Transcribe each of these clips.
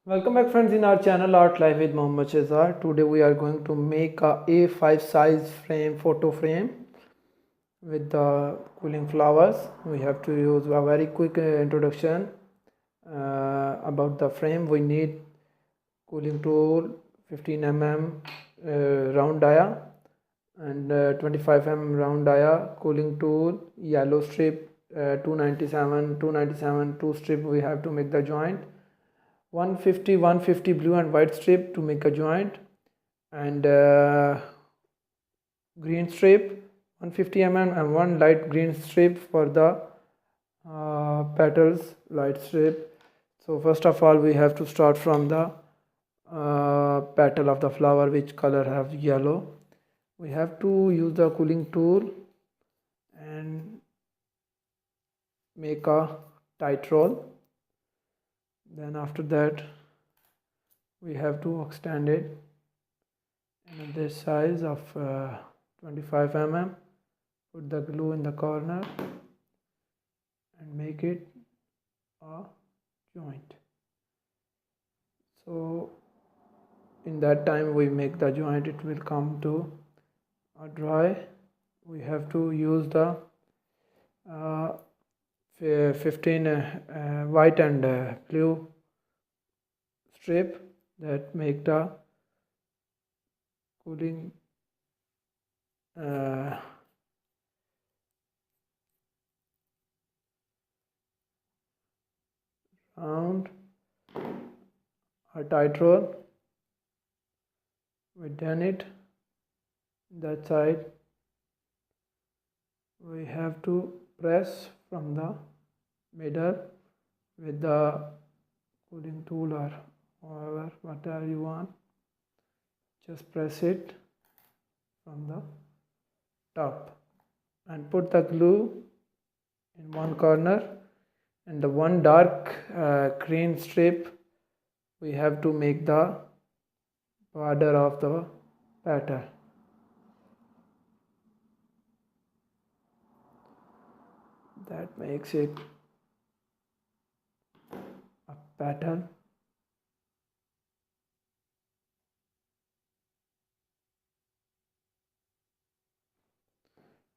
Welcome back friends in our channel Art Life with Mohammed Shehzad. Today we are going to make a A5 size photo frame with the quilling flowers. We have to use a very quick introduction about the frame. We need quilling tool 15 mm round dia and 25 mm round dia, quilling tool, yellow strip 297 two strip. We have to make the joint. 150 blue and white strip to make a joint, and green strip 150 mm and one light green strip for the petals light strip. So first of all we have to start from the petal of the flower, which color have yellow. We have to use the quilling tool and make a tight roll. Then after that we have to extend it in this size of 25 mm. Put the glue in the corner and make it a joint. So in that time we make the joint, it will come to a dry. We have to use the 15 white and blue strip that make the quilling round a tight roll. We done it. That side we have to press from the middle with the quilling tool or whatever you want. Just press it from the top and put the glue in one corner, and the one dark green strip we have to make the border of the petal. That makes it a pattern.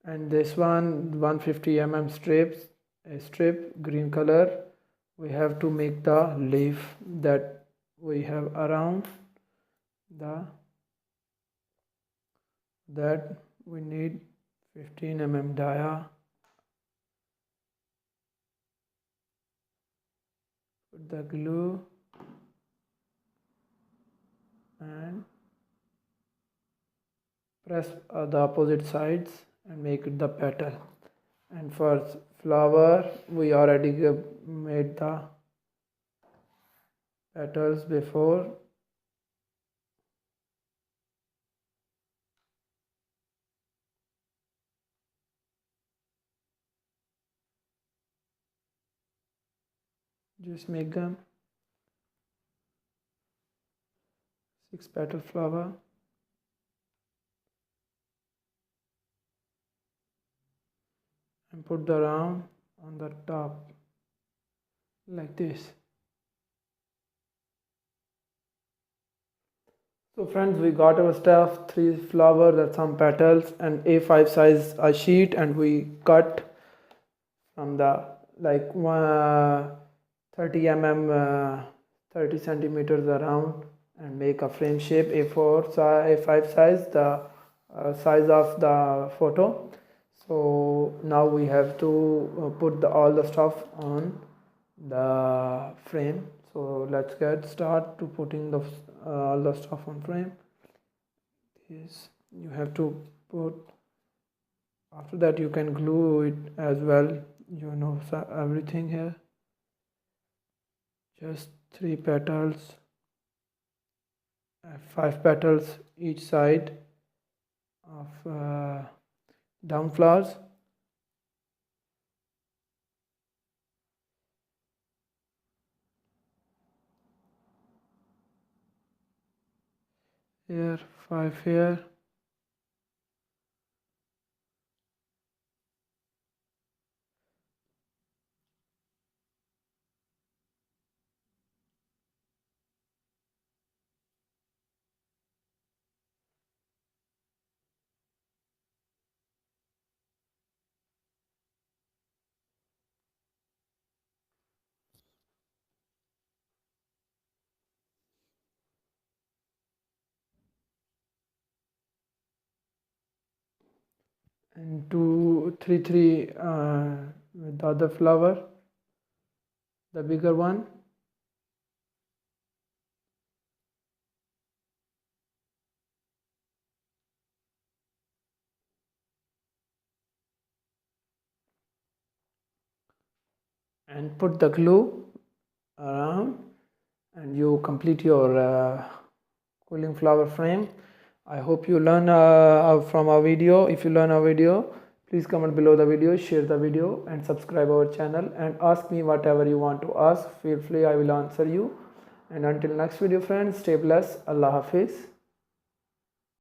And this one 150 mm strip green color, we have to make the leaf that we have around that we need 15 mm dia. Put the glue and press the opposite sides and make it the petal. And for flower we already made the petals before. Just make them 6 petal flower. And put the round on the top like this. So friends, we got our stuff, 3 flowers and some petals and A5 size a sheet, and we cut from the like 30 mm 30 centimeters around and make a frame shape A4 A5 size, the size of the photo. So now we have to put all the stuff on the frame. So let's get start to putting the all the stuff on frame. This you have to put. After that you can glue it as well, you know, everything here. Just 3 petals, 5 petals each side of down flowers. Here 5 here. and 2 3 3 with the other flower, the bigger one. And put the glue around, and you complete your quilling flower frame. I hope you learn from our video. If you learn our video, please comment below the video, share the video, and subscribe our channel, and ask me whatever you want to ask. Feel free, I will answer you. And until next video friends, stay blessed. Allah Hafiz.